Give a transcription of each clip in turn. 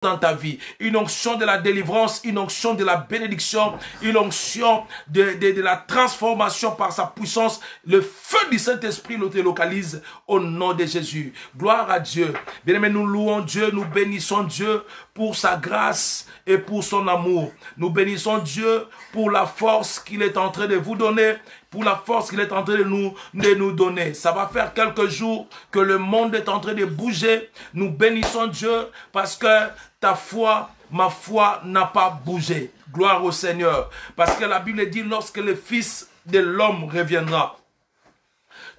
dans ta vie, une onction de la délivrance, une onction de la bénédiction, une onction de la transformation par sa puissance. Le feu du Saint-Esprit te localise au nom de Jésus. Gloire à Dieu. Bien-aimés, nous louons Dieu, nous bénissons Dieu pour sa grâce et pour son amour. Nous bénissons Dieu pour la force qu'il est en train de vous donner, pour la force qu'il est en train de nous donner. Ça va faire quelques jours que le monde est en train de bouger. Nous bénissons Dieu parce que ta foi, ma foi n'a pas bougé. Gloire au Seigneur. Parce que la Bible dit, lorsque le Fils de l'homme reviendra,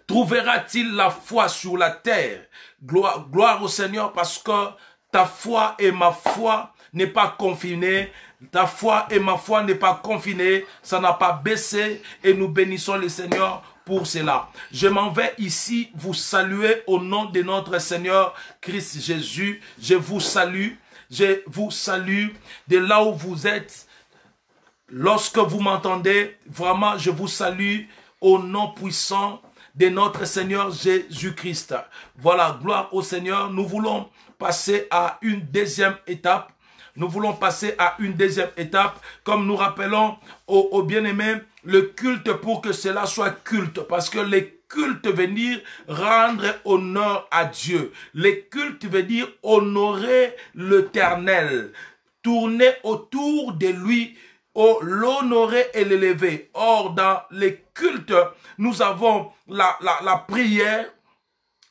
trouvera-t-il la foi sur la terre? Gloire au Seigneur, parce que ta foi et ma foi n'est pas confinée. Ta foi et ma foi n'est pas confinée. Ça n'a pas baissé et nous bénissons le Seigneur pour cela. Je m'en vais ici vous saluer au nom de notre Seigneur Christ Jésus. Je vous salue. Je vous salue de là où vous êtes. Lorsque vous m'entendez, vraiment, je vous salue au nom puissant de notre Seigneur Jésus-Christ. Voilà, gloire au Seigneur. Nous voulons passer à une deuxième étape. Nous voulons passer à une deuxième étape, comme nous rappelons aux bien-aimés, le culte pour que cela soit culte, parce que les cultes veut dire rendre honneur à Dieu. Les cultes veut dire honorer l'Éternel, tourner autour de lui, l'honorer et l'élever. Or, dans les cultes, nous avons la prière,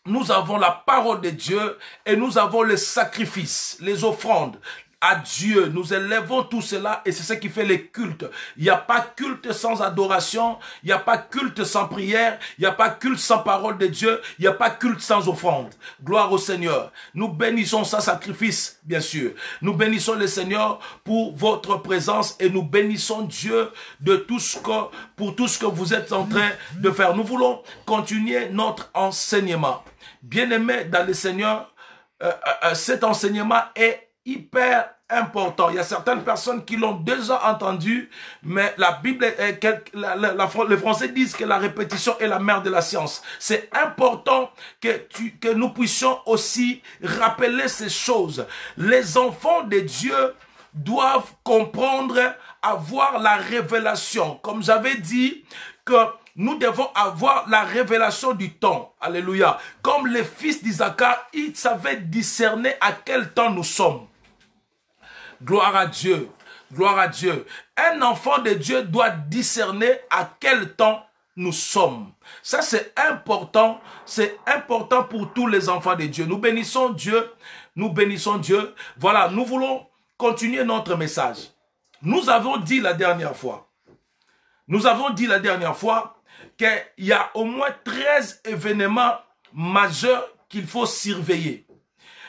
nous avons la parole de Dieu et nous avons les sacrifices, les offrandes à Dieu. Nous élevons tout cela et c'est ce qui fait les cultes. Il n'y a pas culte sans adoration, il n'y a pas culte sans prière, il n'y a pas culte sans parole de Dieu, il n'y a pas culte sans offrande. Gloire au Seigneur. Nous bénissons sa sacrifice, bien sûr. Nous bénissons le Seigneur pour votre présence et nous bénissons Dieu de pour tout ce que vous êtes en train de faire. Nous voulons continuer notre enseignement. Bien-aimés dans le Seigneur, cet enseignement est hyper important. Il y a certaines personnes qui l'ont déjà entendu, mais la Bible, les Français disent que la répétition est la mère de la science. C'est important que nous puissions aussi rappeler ces choses. Les enfants de Dieu doivent comprendre, avoir la révélation. Comme j'avais dit, que nous devons avoir la révélation du temps. Alléluia. Comme les fils d'Isaac, ils savaient discerner à quel temps nous sommes. Gloire à Dieu. Gloire à Dieu. Un enfant de Dieu doit discerner à quel temps nous sommes. Ça, c'est important. C'est important pour tous les enfants de Dieu. Nous bénissons Dieu. Nous bénissons Dieu. Voilà, nous voulons continuer notre message. Nous avons dit la dernière fois. Nous avons dit la dernière fois qu'il y a au moins 13 événements majeurs qu'il faut surveiller.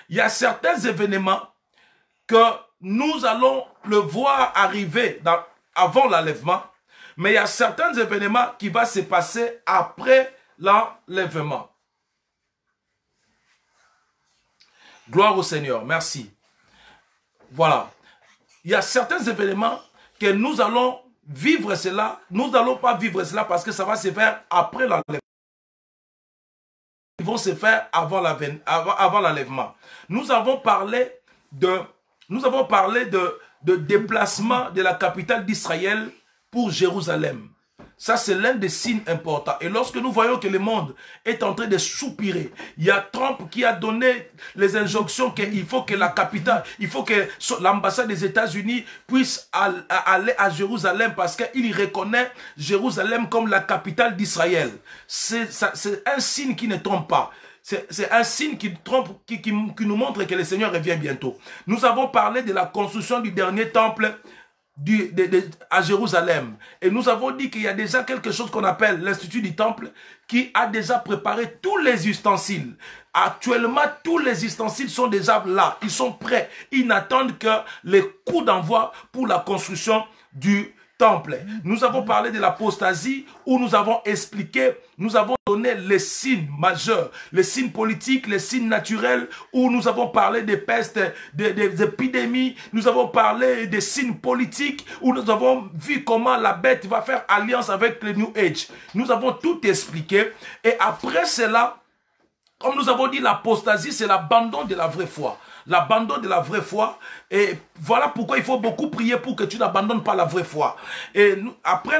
Il y a certains événements que nous allons le voir arriver avant l'enlèvement, mais il y a certains événements qui vont se passer après l'enlèvement. Gloire au Seigneur, merci. Voilà. Il y a certains événements que nous allons vivre cela. Nous n'allons pas vivre cela parce que ça va se faire après l'enlèvement. Ils vont se faire avant l'enlèvement. Nous avons parlé de déplacement de la capitale d'Israël pour Jérusalem. Ça, c'est l'un des signes importants. Et lorsque nous voyons que le monde est en train de soupirer, il y a Trump qui a donné les injonctions qu'il faut que la capitale, il faut que l'ambassade des États-Unis puisse aller à Jérusalem parce qu'il reconnaît Jérusalem comme la capitale d'Israël. C'est un signe qui ne trompe pas. C'est un signe qui nous montre que le Seigneur revient bientôt. Nous avons parlé de la construction du dernier temple à Jérusalem. Et nous avons dit qu'il y a déjà quelque chose qu'on appelle l'Institut du Temple qui a déjà préparé tous les ustensiles. Actuellement, tous les ustensiles sont déjà là. Ils sont prêts. Ils n'attendent que les coups d'envoi pour la construction du temple. Nous avons parlé de l'apostasie où nous avons expliqué, nous avons donné les signes majeurs, les signes politiques, les signes naturels, où nous avons parlé des pestes, des épidémies, nous avons parlé des signes politiques, où nous avons vu comment la bête va faire alliance avec le New Age. Nous avons tout expliqué et après cela, comme nous avons dit, l'apostasie, c'est l'abandon de la vraie foi. l'abandon de la vraie foi. Et voilà pourquoi il faut beaucoup prier pour que tu n'abandonnes pas la vraie foi. Et après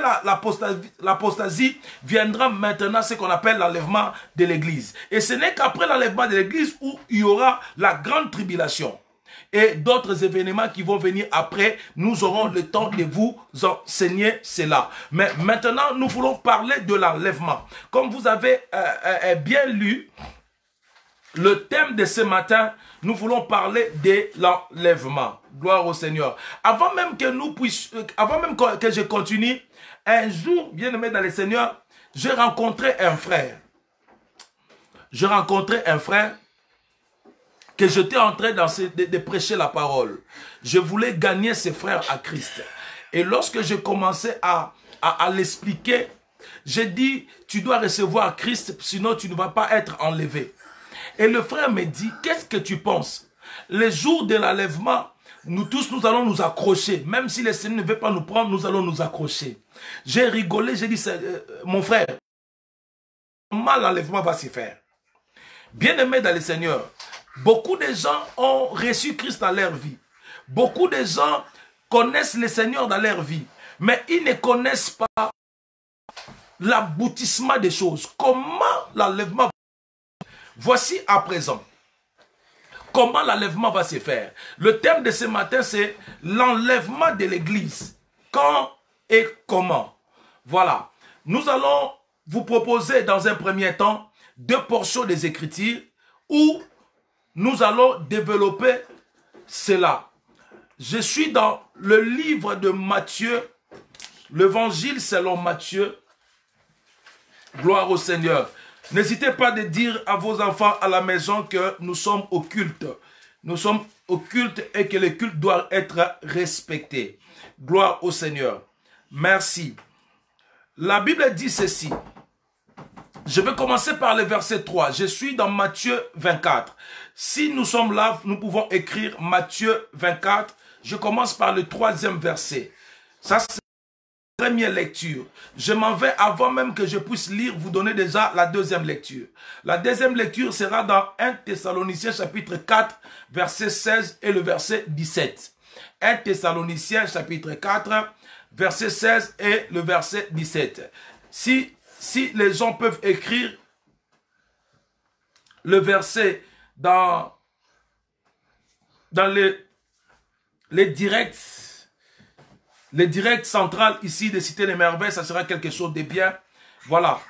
l'apostasie, viendra maintenant ce qu'on appelle l'enlèvement de l'église. Et ce n'est qu'après l'enlèvement de l'église où il y aura la grande tribulation. Et d'autres événements qui vont venir après, nous aurons le temps de vous enseigner cela. Mais maintenant, nous voulons parler de l'enlèvement. Comme vous avez bien lu, le thème de ce matin, nous voulons parler de l'enlèvement. Gloire au Seigneur. Avant même que je continue, un jour, bien aimé dans le Seigneur, j'ai rencontré un frère. J'ai rencontré un frère que j'étais en train de prêcher la parole. Je voulais gagner ses frères à Christ. Et lorsque je commençais à l'expliquer, j'ai dit, tu dois recevoir Christ, sinon tu ne vas pas être enlevé. Et le frère me dit, qu'est-ce que tu penses? Le jour de l'enlèvement, nous tous, nous allons nous accrocher. Même si le Seigneur ne veut pas nous prendre, nous allons nous accrocher. J'ai rigolé, j'ai dit, mon frère, comment l'enlèvement va se faire? Bien aimé dans le Seigneur, beaucoup de gens ont reçu Christ dans leur vie. Beaucoup de gens connaissent le Seigneur dans leur vie. Mais ils ne connaissent pas l'aboutissement des choses. Comment l'enlèvement va se faire? Voici à présent comment l'enlèvement va se faire. Le thème de ce matin, c'est l'enlèvement de l'église. Quand et comment? Voilà. Nous allons vous proposer dans un premier temps 2 portions des Écritures où nous allons développer cela. Je suis dans le livre de Matthieu, l'évangile selon Matthieu. Gloire au Seigneur. N'hésitez pas de dire à vos enfants à la maison que nous sommes au culte. Nous sommes au culte et que le culte doit être respecté. Gloire au Seigneur. Merci. La Bible dit ceci. Je vais commencer par le verset 3. Je suis dans Matthieu 24. Si nous sommes là, nous pouvons écrire Matthieu 24. Je commence par le 3e verset. Ça, c'est la première lecture. Je m'en vais avant même que je puisse lire, vous donner déjà la 2e lecture. La 2e lecture sera dans 1 Thessaloniciens chapitre 4, verset 16 et le verset 17. 1 Thessaloniciens chapitre 4, verset 16 et le verset 17. Si les gens peuvent écrire le verset dans les directs centrales ici de Cité des Merveilles, ça sera quelque chose de bien. Voilà.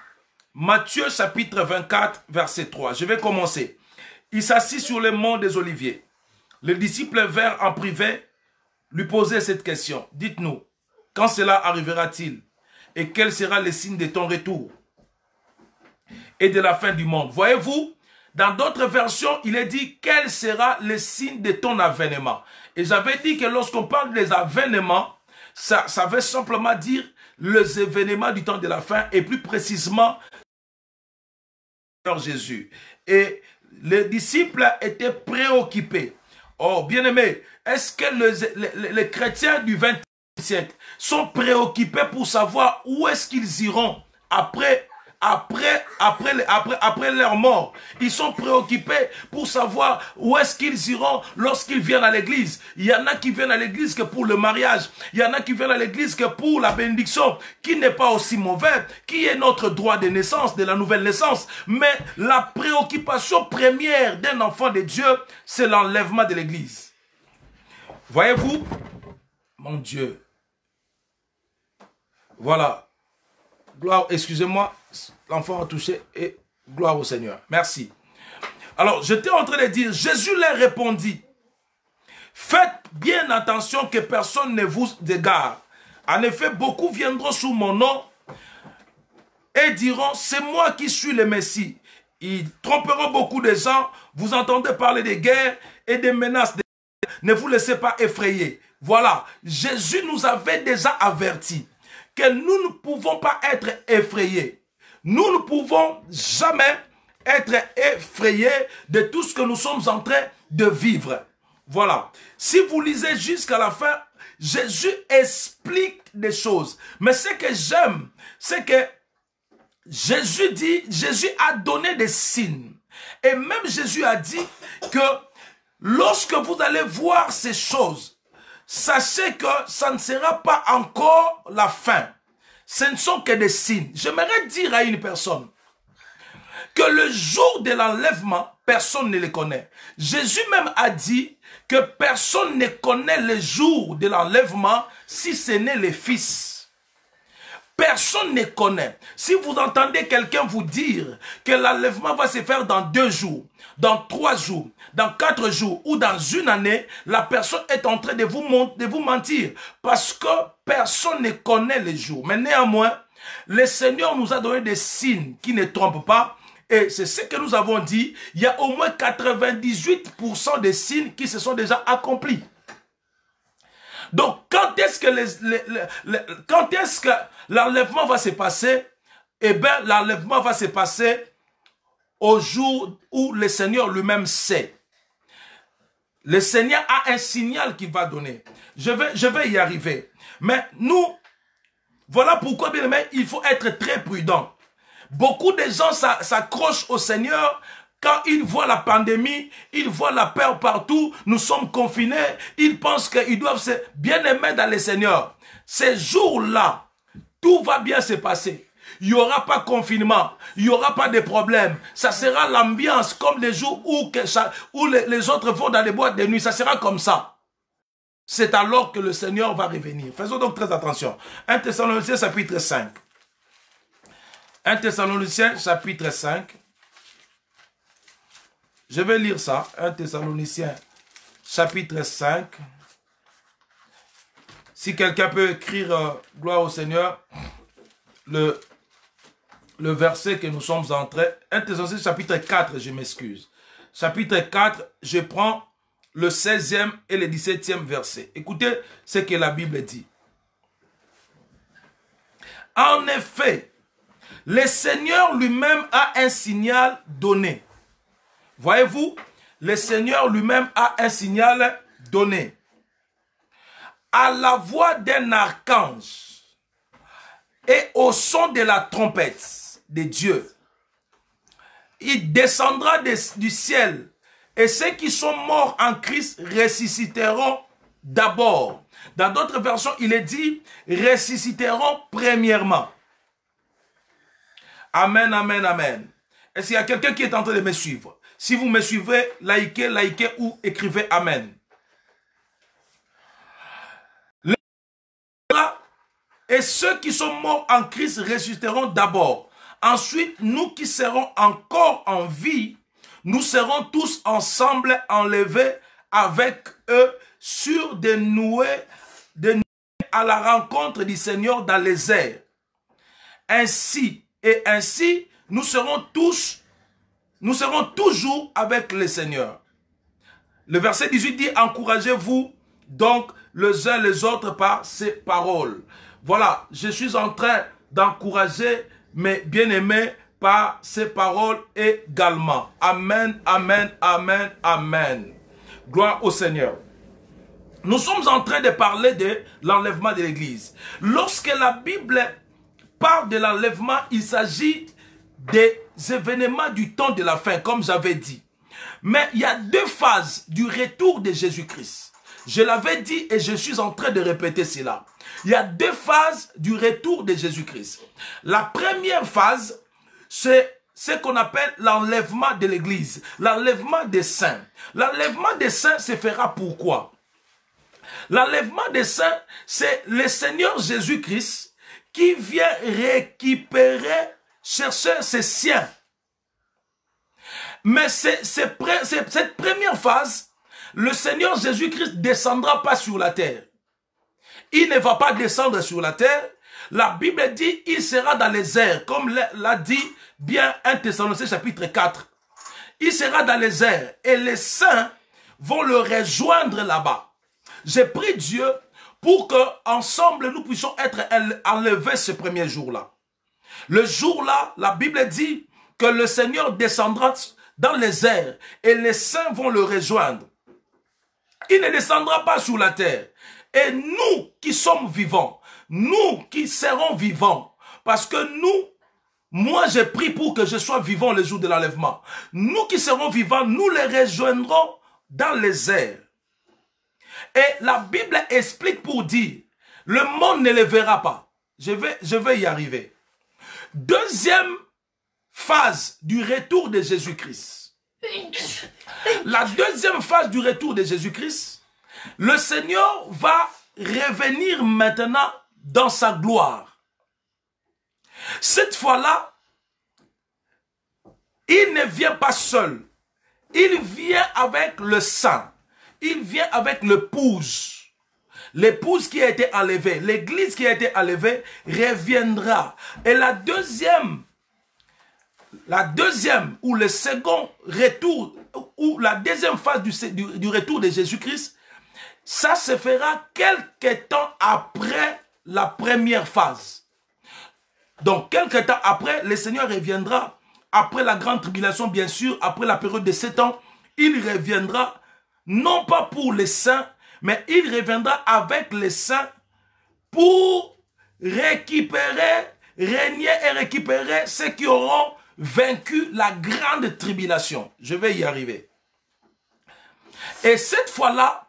Matthieu chapitre 24, verset 3. Je vais commencer. Il s'assit sur le mont des Oliviers. Les disciples vinrent en privé lui poser cette question. Dites-nous, quand cela arrivera-t-il? Et quel sera le signe de ton retour et de la fin du monde? Voyez-vous, dans d'autres versions, il est dit quel sera le signe de ton avènement. Et j'avais dit que lorsqu'on parle des avènements, ça veut simplement dire les événements du temps de la fin et plus précisément Jésus. Et les disciples étaient préoccupés. Oh, bien-aimés, est-ce que les chrétiens du XXe siècle sont préoccupés pour savoir où est-ce qu'ils iront après leur mort? Ils sont préoccupés pour savoir où est-ce qu'ils iront lorsqu'ils viennent à l'église. Il y en a qui viennent à l'église que pour le mariage. Il y en a qui viennent à l'église que pour la bénédiction, qui n'est pas aussi mauvais, qui est notre droit de naissance, de la nouvelle naissance. Mais la préoccupation première d'un enfant de Dieu, c'est l'enlèvement de l'église. Voyez-vous, mon Dieu. Voilà. Gloire, excusez-moi, l'enfant a touché et gloire au Seigneur. Merci. Alors, j'étais en train de dire, Jésus leur répondit, faites bien attention que personne ne vous égare. En effet, beaucoup viendront sous mon nom et diront, c'est moi qui suis le Messie. Ils tromperont beaucoup de gens. Vous entendez parler des guerres et des menaces. Ne vous laissez pas effrayer. Voilà, Jésus nous avait déjà avertis que nous ne pouvons pas être effrayés. Nous ne pouvons jamais être effrayés de tout ce que nous sommes en train de vivre. Voilà. Si vous lisez jusqu'à la fin, Jésus explique des choses. Mais ce que j'aime, c'est que Jésus a donné des signes. Et même Jésus a dit que Lorsque vous allez voir ces choses, sachez que ça ne sera pas encore la fin. Ce ne sont que des signes. J'aimerais dire à une personne que le jour de l'enlèvement, personne ne le connaît. Jésus même a dit que personne ne connaît le jour de l'enlèvement si ce n'est le Fils. Personne ne connaît. Si vous entendez quelqu'un vous dire que l'enlèvement va se faire dans 2 jours, dans 3 jours, dans 4 jours ou dans une année, la personne est en train de vous mentir parce que personne ne connaît les jours. Mais néanmoins, le Seigneur nous a donné des signes qui ne trompent pas. Et c'est ce que nous avons dit, il y a au moins 98% des signes qui se sont déjà accomplis. Donc, quand est-ce que l'enlèvement va se passer? Eh bien, l'enlèvement va se passer au jour où le Seigneur lui-même sait. Le Seigneur a un signal qu'il va donner. Je vais y arriver. Mais nous, voilà pourquoi, bien aimé, il faut être très prudent. Beaucoup de gens s'accrochent au Seigneur quand ils voient la pandémie, ils voient la peur partout, nous sommes confinés, ils pensent qu'ils doivent se bien aimer dans le Seigneur. Ces jours-là, tout va bien se passer. Il n'y aura pas de confinement, il n'y aura pas de problème. Ça sera l'ambiance comme les jours où les autres vont dans les boîtes de nuit, ça sera comme ça. C'est alors que le Seigneur va revenir. Faisons donc très attention. 1 Thessaloniciens chapitre 5. 1 Thessaloniciens chapitre 5. Je vais lire ça. 1 Thessaloniciens chapitre 5. Si quelqu'un peut écrire gloire au Seigneur, le verset que nous sommes entrés. 1 Thessaloniciens chapitre 4, je m'excuse. Chapitre 4, je prends le 16e et le 17e verset. Écoutez ce que la Bible dit. En effet, le Seigneur lui-même a un signal donné. Voyez-vous, le Seigneur lui-même a un signal donné. À la voix d'un archange et au son de la trompette de Dieu, il descendra du ciel et ceux qui sont morts en Christ ressusciteront d'abord. Dans d'autres versions, il est dit ressusciteront premièrement. Amen, amen, amen. Est-ce qu'il y a quelqu'un qui est en train de me suivre? Si vous me suivez, likez ou écrivez amen. Et ceux qui sont morts en Christ ressusciteront d'abord. Ensuite, nous qui serons encore en vie, nous serons tous ensemble enlevés avec eux sur des nuées à la rencontre du Seigneur dans les airs. Ainsi, nous serons toujours avec le Seigneur. Le verset 18 dit, encouragez-vous donc les uns les autres par ces paroles. Voilà, je suis en train d'encourager mes bien-aimés par ces paroles également. Amen, amen, amen, amen. Gloire au Seigneur. Nous sommes en train de parler de l'enlèvement de l'Église. Lorsque la Bible parle de l'enlèvement, il s'agit des événements du temps de la fin, comme j'avais dit. Mais il y a 2 phases du retour de Jésus-Christ. Je l'avais dit et je suis en train de répéter cela. Il y a 2 phases du retour de Jésus-Christ. La première phase, c'est ce qu'on appelle l'enlèvement de l'Église, l'enlèvement des saints. L'enlèvement des saints se fera pourquoi? L'enlèvement des saints, c'est le Seigneur Jésus-Christ qui vient récupérer, chercher ses siens. Mais cette première phase, le Seigneur Jésus-Christ ne descendra pas sur la terre. Il ne va pas descendre sur la terre. La Bible dit, il sera dans les airs, comme l'a dit bien 1 Thessaloniciens chapitre 4. Il sera dans les airs et les saints vont le rejoindre là-bas. J'ai prié Dieu pour que ensemble nous puissions être enlevés ce premier jour-là. Le jour-là, la Bible dit que le Seigneur descendra dans les airs et les saints vont le rejoindre. Il ne descendra pas sur la terre. Et nous qui sommes vivants, nous qui serons vivants, parce que moi j'ai prié pour que je sois vivant le jour de l'enlèvement. Nous qui serons vivants, nous les rejoindrons dans les airs. Et la Bible explique pour dire, le monde ne les verra pas. Je vais y arriver. Deuxième phase du retour de Jésus-Christ. La deuxième phase du retour de Jésus-Christ, le Seigneur va revenir maintenant dans sa gloire. Cette fois-là, il ne vient pas seul. Il vient avec le saint. Il vient avec l'épouse. L'épouse qui a été enlevée, l'église qui a été enlevée reviendra. Et la deuxième ou le second retour, ou la deuxième phase du retour de Jésus-Christ, ça se fera quelque temps après la première phase. Donc, quelque temps après, le Seigneur reviendra, après la grande tribulation, bien sûr, après la période de 7 ans, il reviendra, non pas pour les saints, mais il reviendra avec les saints pour récupérer, régner et récupérer ceux qui auront vaincu la grande tribulation. Je vais y arriver. Et cette fois-là,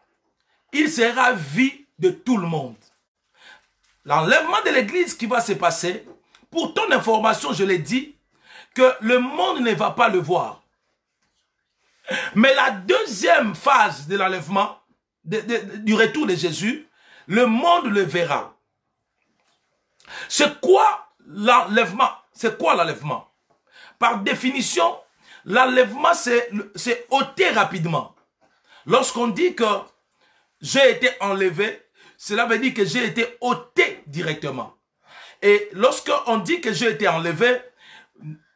il sera vu de tout le monde. L'enlèvement de l'église qui va se passer, pour ton information, je l'ai dit, que le monde ne va pas le voir. Mais la deuxième phase de l'enlèvement, du retour de Jésus, le monde le verra. C'est quoi l'enlèvement? C'est quoi l'enlèvement? Par définition, l'enlèvement, c'est ôter rapidement. Lorsqu'on dit que j'ai été enlevé, cela veut dire que j'ai été ôté directement. Et lorsqu'on dit que j'ai été enlevé,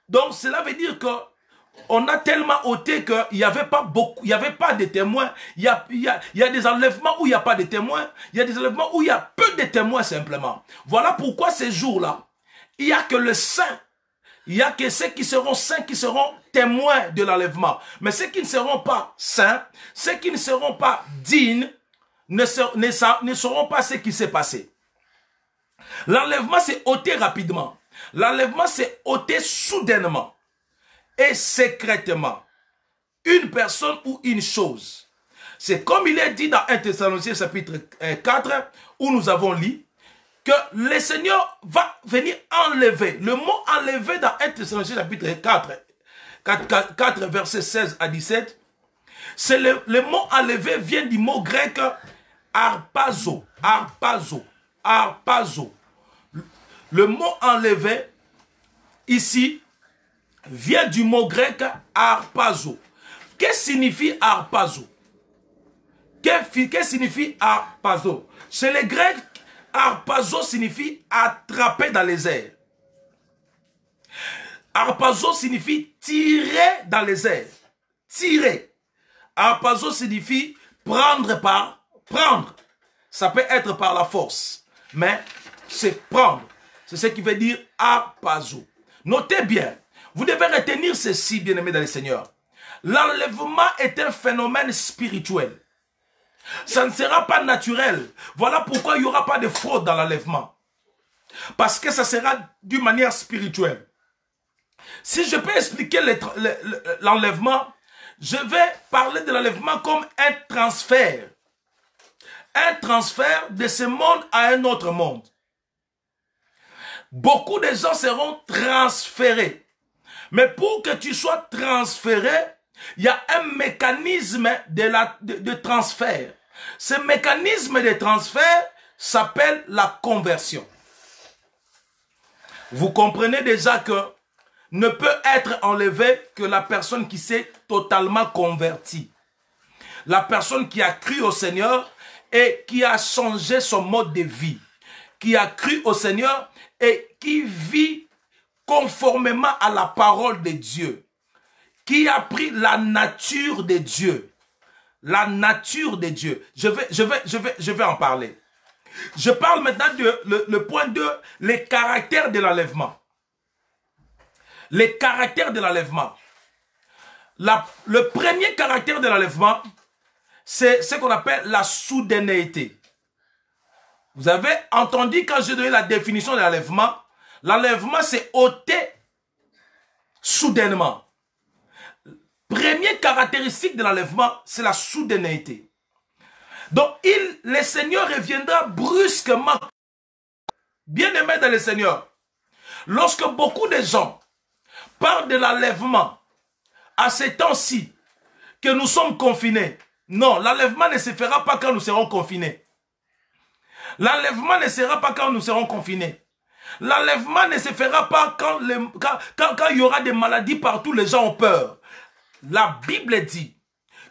donc cela veut dire que on a tellement ôté qu'il n'y avait pas beaucoup, il n'y avait pas de témoins. Il y a des enlèvements où il n'y a pas de témoins. Il y a des enlèvements où il y a peu de témoins simplement. Voilà pourquoi ces jours-là, il n'y a que le saint. Il n'y a que ceux qui seront saints qui seront témoins de l'enlèvement. Mais ceux qui ne seront pas saints, ceux qui ne seront pas dignes, ne sauront pas ce qui s'est passé. L'enlèvement, c'est ôter rapidement. L'enlèvement, c'est ôter soudainement et secrètement une personne ou une chose. C'est comme il est dit dans 1 Thessaloniciens chapitre 4, où nous avons lu que le Seigneur va venir enlever. Le mot enlever dans 1 Thessaloniciens chapitre 4 verset 16 à 17, c'est le mot enlever vient du mot grec harpazo. Harpazo. Harpazo. Le mot enlever ici vient du mot grec harpazo. Qu'est-ce que signifie harpazo? Qu'est-ce que signifie harpazo? Chez les Grecs, harpazo signifie attraper dans les airs. Harpazo signifie tirer dans les airs. Tirer. Harpazo signifie prendre par prendre. Ça peut être par la force, mais c'est prendre. C'est ce qui veut dire harpazo. Notez bien, vous devez retenir ceci, bien-aimés dans le Seigneur. L'enlèvement est un phénomène spirituel. Ça ne sera pas naturel. Voilà pourquoi il n'y aura pas de fraude dans l'enlèvement. Parce que ça sera d'une manière spirituelle. Si je peux expliquer l'enlèvement, je vais parler de l'enlèvement comme un transfert. Un transfert de ce monde à un autre monde. Beaucoup de gens seront transférés. Mais pour que tu sois transféré, il y a un mécanisme de transfert. Ce mécanisme de transfert s'appelle la conversion. Vous comprenez déjà que ne peut être enlevé que la personne qui s'est totalement convertie. La personne qui a cru au Seigneur et qui a changé son mode de vie. Qui a cru au Seigneur et qui vit conformément à la parole de Dieu. Qui a pris la nature de Dieu. La nature de Dieu. Je vais en parler. Je parle maintenant de le point 2, les caractères de l'enlèvement. Les caractères de l'enlèvement. Le premier caractère de l'enlèvement, c'est ce qu'on appelle la soudaineté. Vous avez entendu quand j'ai donné la définition de l'enlèvement. L'enlèvement, c'est ôter soudainement. Première caractéristique de l'enlèvement, c'est la soudaineté. Donc, le Seigneur reviendra brusquement. Bien-aimé dans le Seigneur, lorsque beaucoup de gens parlent de l'enlèvement à ces temps-ci, que nous sommes confinés, non, l'enlèvement ne se fera pas quand nous serons confinés. L'enlèvement ne sera pas quand nous serons confinés. L'enlèvement ne se fera pas quand il y aura des maladies partout, les gens ont peur. La Bible dit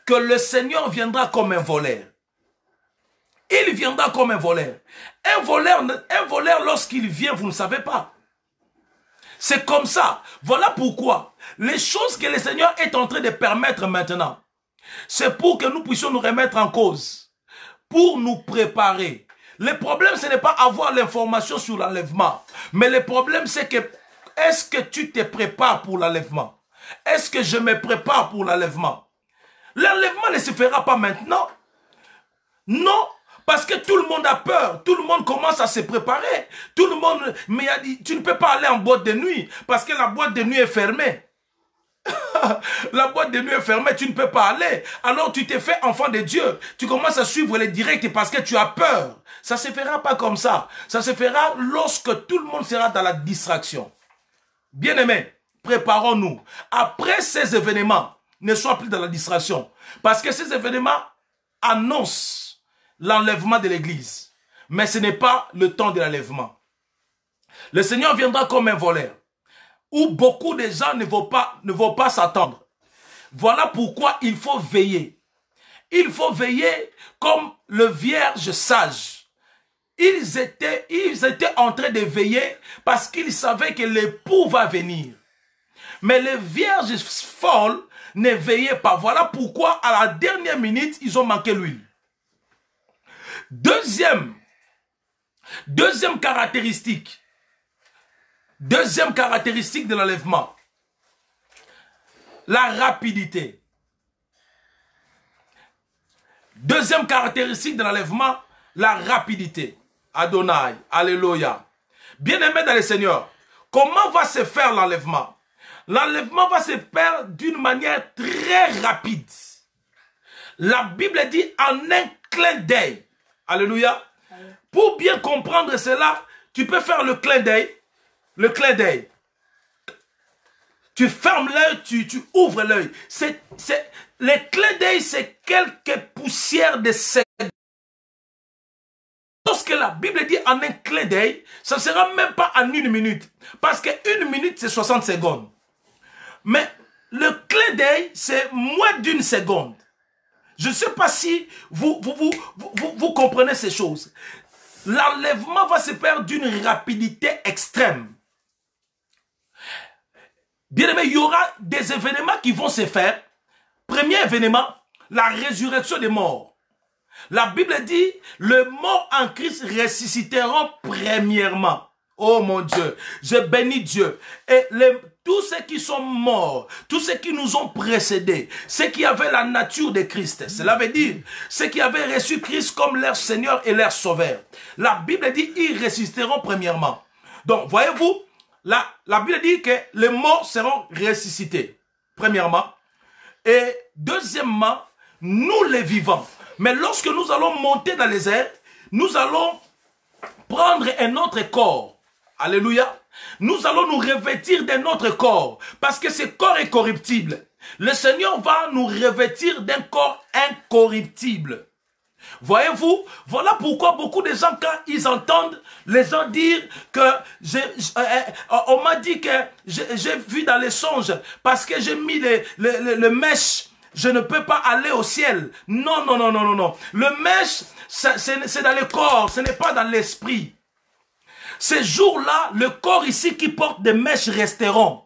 que le Seigneur viendra comme un voleur. Il viendra comme un voleur. Un voleur lorsqu'il vient, vous ne savez pas. C'est comme ça. Voilà pourquoi les choses que le Seigneur est en train de permettre maintenant, c'est pour que nous puissions nous remettre en cause, pour nous préparer. Le problème, ce n'est pas avoir l'information sur l'enlèvement, mais le problème, c'est que est-ce que tu te prépares pour l'enlèvement? Est-ce que je me prépare pour l'enlèvement? L'enlèvement ne se fera pas maintenant. Non, parce que tout le monde a peur. Tout le monde commence à se préparer. Tout le monde... Mais tu ne peux pas aller en boîte de nuit parce que la boîte de nuit est fermée. La boîte de nuit est fermée, tu ne peux pas aller. Alors tu t'es fait enfant de Dieu. Tu commences à suivre les directs parce que tu as peur. Ça ne se fera pas comme ça. Ça se fera lorsque tout le monde sera dans la distraction. Bien-aimés, préparons-nous. Après ces événements, ne sois plus dans la distraction. Parce que ces événements annoncent l'enlèvement de l'église. Mais ce n'est pas le temps de l'enlèvement. Le Seigneur viendra comme un voleur, où beaucoup de gens ne vont pas s'attendre. Voilà pourquoi il faut veiller. Il faut veiller comme le vierge sage. Ils étaient en train de veiller parce qu'ils savaient que l'époux va venir. Mais les vierges folles ne veillaient pas. Voilà pourquoi à la dernière minute, ils ont manqué l'huile. Deuxième caractéristique. Deuxième caractéristique de l'enlèvement. La rapidité. Deuxième caractéristique de l'enlèvement, la rapidité. Adonai, alléluia. Bien-aimé dans le Seigneur, comment va se faire l'enlèvement? L'enlèvement va se faire d'une manière très rapide. La Bible dit en un clin d'œil. Alléluia. Pour bien comprendre cela, tu peux faire le clin d'œil. Le clin d'œil. Tu fermes l'œil, tu ouvres l'œil. Le clin d'œil, c'est quelques poussières de secondes. Lorsque la Bible dit en un clin d'œil, ça ne sera même pas en une minute. Parce qu'une minute, c'est 60 secondes. Mais le clin d'œil, c'est moins d'une seconde. Je ne sais pas si vous comprenez ces choses. L'enlèvement va se faire d'une rapidité extrême. Bien aimé, il y aura des événements qui vont se faire. Premier événement, la résurrection des morts. La Bible dit, les morts en Christ ressusciteront premièrement. Oh mon Dieu, je bénis Dieu. Et tous ceux qui sont morts, tous ceux qui nous ont précédés, ceux qui avaient la nature de Christ, cela veut dire ceux qui avaient reçu Christ comme leur Seigneur et leur Sauveur. La Bible dit, ils ressusciteront premièrement. Donc, voyez-vous, la Bible dit que les morts seront ressuscités, premièrement. Et deuxièmement, nous les vivants. Mais lorsque nous allons monter dans les airs, nous allons prendre un autre corps. Alléluia. Nous allons nous revêtir d'un autre corps. Parce que ce corps est corruptible. Le Seigneur va nous revêtir d'un corps incorruptible. Voyez-vous, voilà pourquoi beaucoup de gens, quand ils entendent les gens dire que on m'a dit que j'ai vu dans les songes, parce que j'ai mis le mèche, je ne peux pas aller au ciel. Non, non, non, non, non, non. Le mèche, c'est dans le corps, ce n'est pas dans l'esprit. Ces jours-là, le corps ici qui porte des mèches resteront.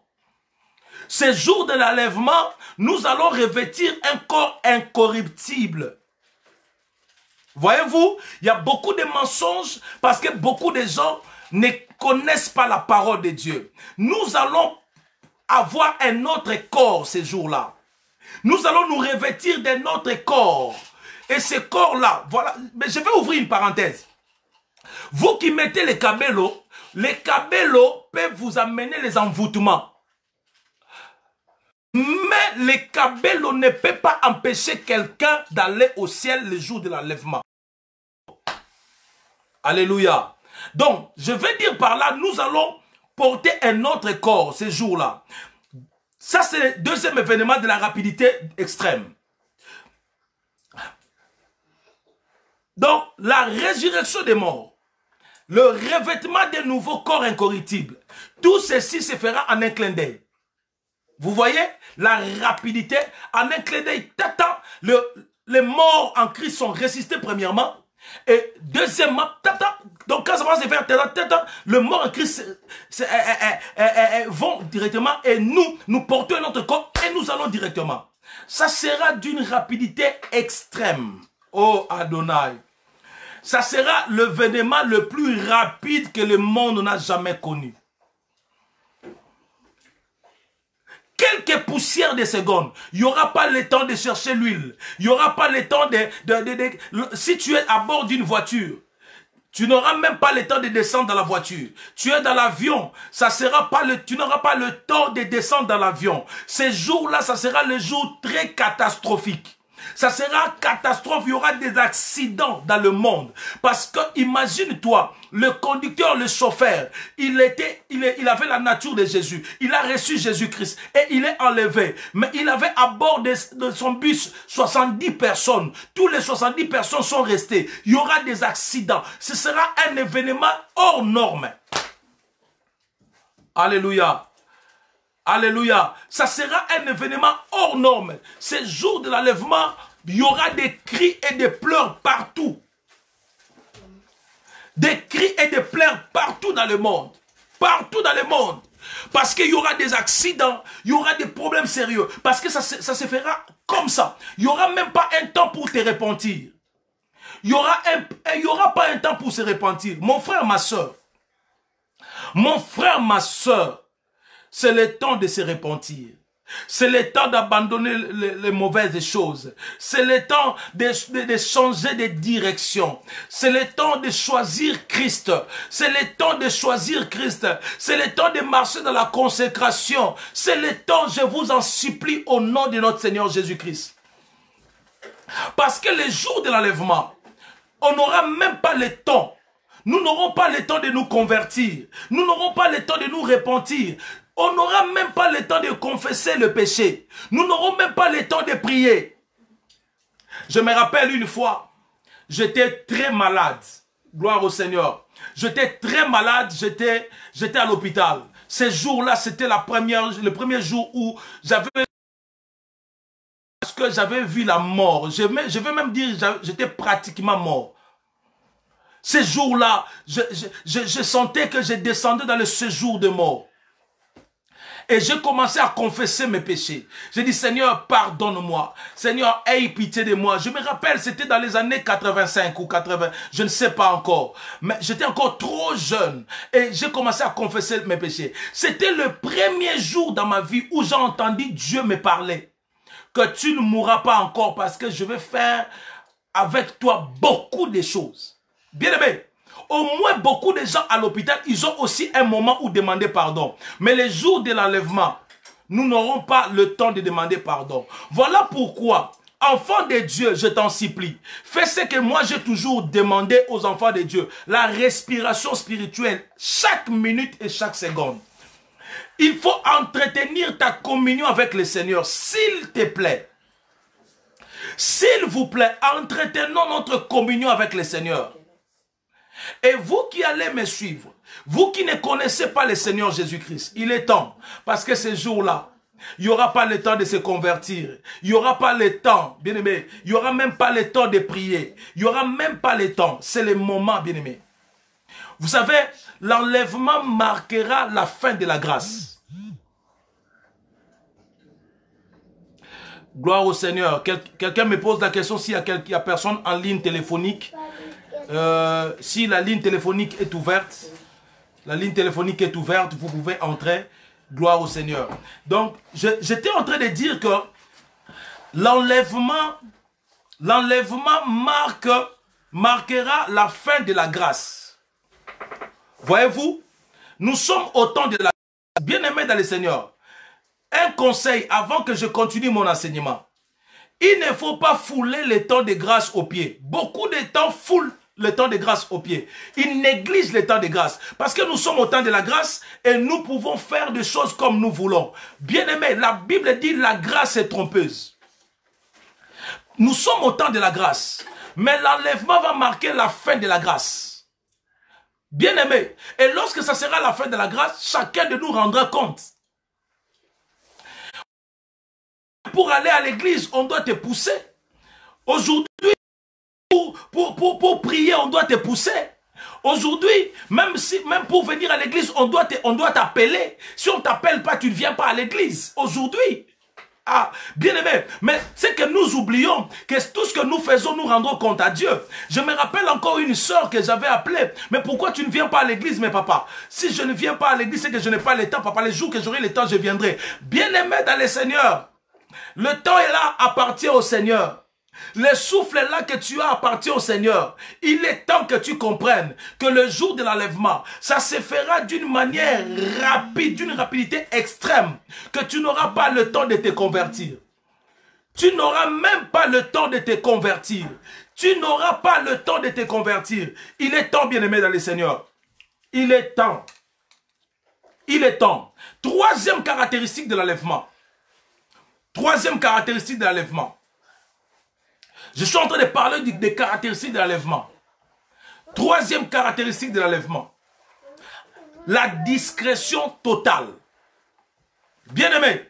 Ces jours de l'enlèvement, nous allons revêtir un corps incorruptible. Voyez-vous, il y a beaucoup de mensonges parce que beaucoup de gens ne connaissent pas la parole de Dieu. Nous allons avoir un autre corps ces jours-là. Nous allons nous revêtir d'un autre corps. Et ce corps-là, voilà, mais je vais ouvrir une parenthèse. Vous qui mettez les cabellos peuvent vous amener les envoûtements. Mais les cabellos ne peut pas empêcher quelqu'un d'aller au ciel le jour de l'enlèvement. Alléluia. Donc, je veux dire par là, nous allons porter un autre corps ces jours-là. Ça, c'est le deuxième événement de la rapidité extrême. Donc, la résurrection des morts, le revêtement des nouveaux corps incorruptibles, tout ceci se fera en un clin d'œil. Vous voyez la rapidité, en un clin d'œil, les morts en Christ sont ressuscités premièrement, et deuxièmement, donc quand ça va se faire, le mort en Christ vont directement, et nous portons notre corps, et nous allons directement. Ça sera d'une rapidité extrême. Oh Adonai. Ça sera l'événement le plus rapide que le monde n'a jamais connu. Quelques poussières de secondes, il n'y aura pas le temps de chercher l'huile. Il n'y aura pas le temps si tu es à bord d'une voiture, tu n'auras même pas le temps de descendre dans la voiture. Tu es dans l'avion, tu n'auras pas le temps de descendre dans l'avion. Ces jours-là, ça sera le jour très catastrophique. Ça sera catastrophe, il y aura des accidents dans le monde. Parce que imagine-toi, le conducteur, le chauffeur, il avait la nature de Jésus. Il a reçu Jésus-Christ et il est enlevé. Mais il avait à bord de son bus 70 personnes. Tous les 70 personnes sont restées. Il y aura des accidents. Ce sera un événement hors norme. Alléluia. Alléluia. Ça sera un événement hors norme. Ce jour de l'enlèvement, il y aura des cris et des pleurs partout. Des cris et des pleurs partout dans le monde. Partout dans le monde. Parce qu'il y aura des accidents, il y aura des problèmes sérieux. Parce que ça se fera comme ça. Il n'y aura même pas un temps pour te repentir. Il n'y aura pas un temps pour se repentir. Mon frère, ma soeur. Mon frère, ma soeur. C'est le temps de se repentir. C'est le temps d'abandonner les mauvaises choses. C'est le temps de changer de direction. C'est le temps de choisir Christ. C'est le temps de choisir Christ. C'est le temps de marcher dans la consécration. C'est le temps, je vous en supplie, au nom de notre Seigneur Jésus-Christ. Parce que le jour de l'enlèvement, on n'aura même pas le temps. Nous n'aurons pas le temps de nous convertir. Nous n'aurons pas le temps de nous repentir. On n'aura même pas le temps de confesser le péché. Nous n'aurons même pas le temps de prier. Je me rappelle une fois, j'étais très malade. Gloire au Seigneur. J'étais très malade, j'étais à l'hôpital. Ces jours-là, c'était le premier jour où j'avais vu la mort. Je vais même dire, j'étais pratiquement mort. Ces jours-là, je sentais que je descendais dans le séjour de mort. Et j'ai commencé à confesser mes péchés. J'ai dit, Seigneur, pardonne-moi. Seigneur, aie pitié de moi. Je me rappelle, c'était dans les années 85 ou 80, je ne sais pas encore. Mais j'étais encore trop jeune. Et j'ai commencé à confesser mes péchés. C'était le premier jour dans ma vie où j'ai entendu Dieu me parler. Que tu ne mourras pas encore parce que je vais faire avec toi beaucoup de choses. Bien aimé. Au moins, beaucoup de gens à l'hôpital, ils ont aussi un moment où demander pardon. Mais les jours de l'enlèvement, nous n'aurons pas le temps de demander pardon. Voilà pourquoi, enfant de Dieu, je t'en supplie, fais ce que moi j'ai toujours demandé aux enfants de Dieu. La respiration spirituelle, chaque minute et chaque seconde. Il faut entretenir ta communion avec le Seigneur, s'il te plaît. S'il vous plaît, entretenons notre communion avec le Seigneur. Et vous qui allez me suivre, vous qui ne connaissez pas le Seigneur Jésus-Christ, il est temps, parce que ces jours-là, il n'y aura pas le temps de se convertir, il n'y aura pas le temps, bien-aimé, il n'y aura même pas le temps de prier, il n'y aura même pas le temps, c'est le moment, bien-aimé. Vous savez, l'enlèvement marquera la fin de la grâce. Gloire au Seigneur. Quelqu'un me pose la question s'il y a personne en ligne téléphonique. Si la ligne téléphonique est ouverte, vous pouvez entrer. Gloire au Seigneur. Donc, j'étais en train de dire que l'enlèvement marquera la fin de la grâce. Voyez-vous, nous sommes au temps de la grâce. Bien-aimés dans le Seigneur. Un conseil avant que je continue mon enseignement. Il ne faut pas fouler le temps de grâce aux pieds. Beaucoup de temps foulent le temps de grâce aux pieds. Ils négligent le temps de grâce. Parce que nous sommes au temps de la grâce et nous pouvons faire des choses comme nous voulons. Bien-aimés, la Bible dit la grâce est trompeuse. Nous sommes au temps de la grâce. Mais l'enlèvement va marquer la fin de la grâce. Bien-aimés, et lorsque ça sera la fin de la grâce, chacun de nous rendra compte. Pour aller à l'église, on doit te pousser. Aujourd'hui, pour prier, on doit te pousser. Aujourd'hui, même pour venir à l'église, on doit t'appeler. Si on ne t'appelle pas, tu ne viens pas à l'église. Aujourd'hui. Ah, bien aimé, mais c'est que nous oublions que tout ce que nous faisons, nous rendons compte à Dieu. Je me rappelle encore une soeur que j'avais appelée. Mais pourquoi tu ne viens pas à l'église, mes papas? Si je ne viens pas à l'église, c'est que je n'ai pas le temps, papa. Les jours que j'aurai le temps, je viendrai. Bien aimé dans le Seigneur. Le temps est là, appartient au Seigneur. Le souffle là que tu as appartient au Seigneur. Il est temps que tu comprennes que le jour de l'enlèvement, ça se fera d'une manière rapide, d'une rapidité extrême, que tu n'auras pas le temps de te convertir. Tu n'auras même pas le temps de te convertir. Tu n'auras pas le temps de te convertir. Il est temps, bien-aimé dans le Seigneur. Il est temps. Il est temps. Troisième caractéristique de l'enlèvement. Troisième caractéristique de l'enlèvement. Je suis en train de parler des caractéristiques de l'enlèvement. Troisième caractéristique de l'enlèvement. La discrétion totale. Bien-aimé,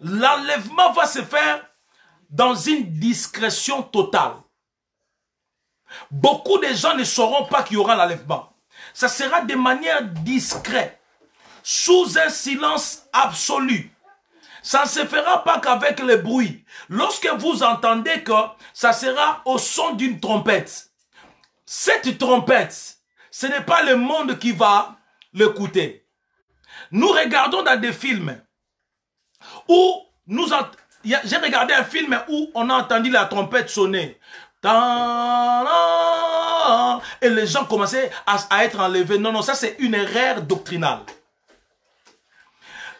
l'enlèvement va se faire dans une discrétion totale. Beaucoup de gens ne sauront pas qu'il y aura l'enlèvement. Ça sera de manière discrète, sous un silence absolu. Ça ne se fera pas qu'avec le bruit. Lorsque vous entendez que ça sera au son d'une trompette. Cette trompette, ce n'est pas le monde qui va l'écouter. Nous regardons dans des films où j'ai regardé un film où on a entendu la trompette sonner. Et les gens commençaient à être enlevés. Non, non, ça c'est une erreur doctrinale.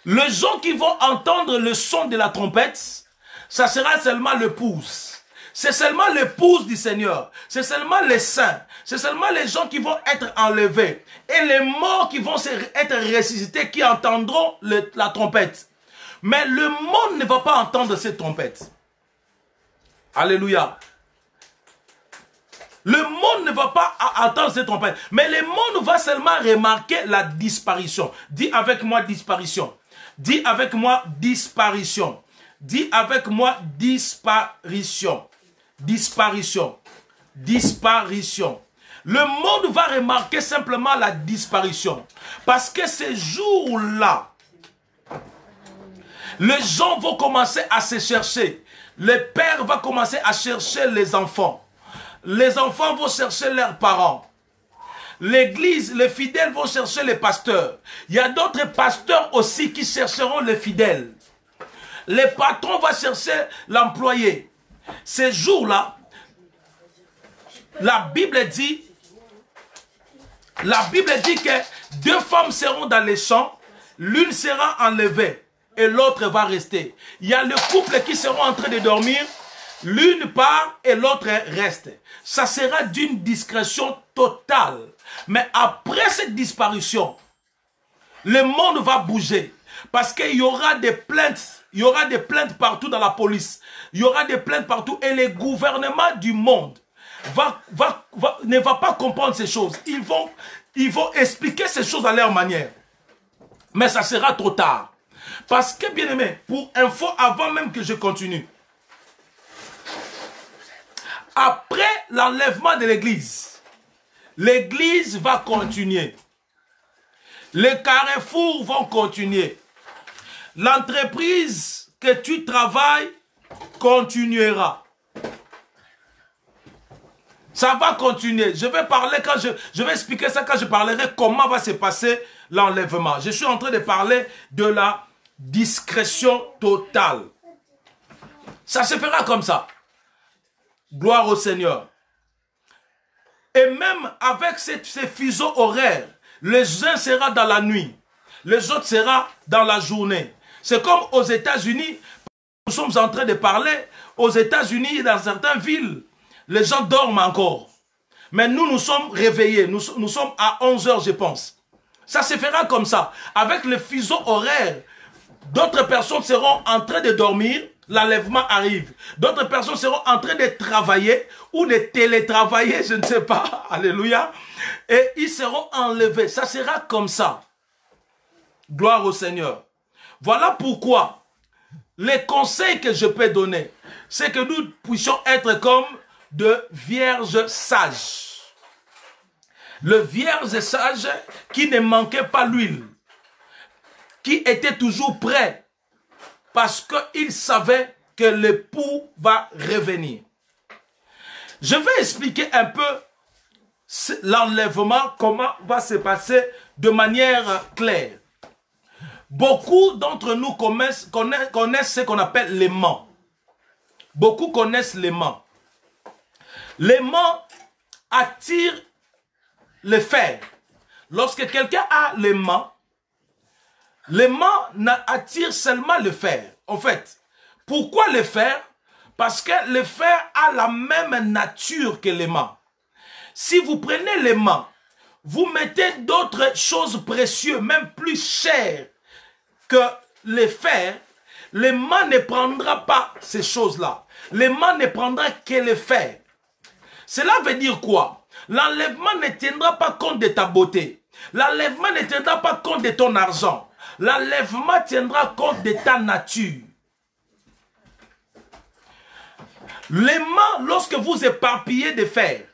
Les gens qui vont entendre le son de la trompette, ça sera seulement l'épouse. C'est seulement l'épouse du Seigneur. C'est seulement les saints. C'est seulement les gens qui vont être enlevés. Et les morts qui vont être ressuscités, qui entendront la trompette. Mais le monde ne va pas entendre cette trompette. Alléluia. Le monde ne va pas entendre cette trompette. Mais le monde va seulement remarquer la disparition. Dis avec moi disparition. Dis avec moi disparition. Dis avec moi disparition. Disparition. Disparition. Le monde va remarquer simplement la disparition. Parce que ces jours-là, les gens vont commencer à se chercher. Le père va commencer à chercher les enfants. Les enfants vont chercher leurs parents. L'église, les fidèles vont chercher les pasteurs. Il y a d'autres pasteurs aussi qui chercheront les fidèles. Les patrons vont chercher l'employé. Ces jours-là, la Bible dit que 2 femmes seront dans les champs, l'une sera enlevée et l'autre va rester. Il y a le couple qui seront en train de dormir, l'une part et l'autre reste. Ça sera d'une discrétion totale. Mais après cette disparition, le monde va bouger. Parce qu'il y aura des plaintes. Il y aura des plaintes partout dans la police. Il y aura des plaintes partout. Et le gouvernement du monde ne va pas comprendre ces choses. Ils vont expliquer ces choses à leur manière. Mais ça sera trop tard. Parce que, bien aimé, pour info, avant même que je continue, après l'enlèvement de l'église, l'église va continuer. Les carrefours vont continuer. L'entreprise que tu travailles continuera. Ça va continuer. Je vais parler je vais expliquer ça quand je parlerai comment va se passer l'enlèvement. Je suis en train de parler de la discrétion totale. Ça se fera comme ça. Gloire au Seigneur. Et même avec ces fuseaux horaires, les uns seront dans la nuit, les autres seront dans la journée. C'est comme aux États-Unis, nous sommes en train de parler, aux États-Unis, dans certaines villes, les gens dorment encore. Mais nous, nous sommes réveillés, nous sommes à 11 heures, je pense. Ça se fera comme ça. Avec le fuseau horaire, d'autres personnes seront en train de dormir, l'enlèvement arrive. D'autres personnes seront en train de travailler ou de télétravailler, je ne sais pas, alléluia. Et ils seront enlevés. Ça sera comme ça. Gloire au Seigneur. Voilà pourquoi les conseils que je peux donner, c'est que nous puissions être comme de vierges sages. Le vierge sage qui ne manquait pas l'huile, qui était toujours prêt, parce qu'il savait que l'époux va revenir. Je vais expliquer un peu l'enlèvement, comment va se passer de manière claire. Beaucoup d'entre nous connaissent ce qu'on appelle l'aimant. Beaucoup connaissent l'aimant. L'aimant attire le fer. Lorsque quelqu'un a l'aimant attire seulement le fer. En fait, pourquoi le fer? Parce que le fer a la même nature que l'aimant. Si vous prenez l'aimant, vous mettez d'autres choses précieuses, même plus chères que le fer, l'aimant ne prendra pas ces choses-là. L'aimant ne prendra que le fer. Cela veut dire quoi? L'enlèvement ne tiendra pas compte de ta beauté. L'enlèvement ne tiendra pas compte de ton argent. L'enlèvement tiendra compte de ta nature. L'aimant, lorsque vous éparpillez de fer,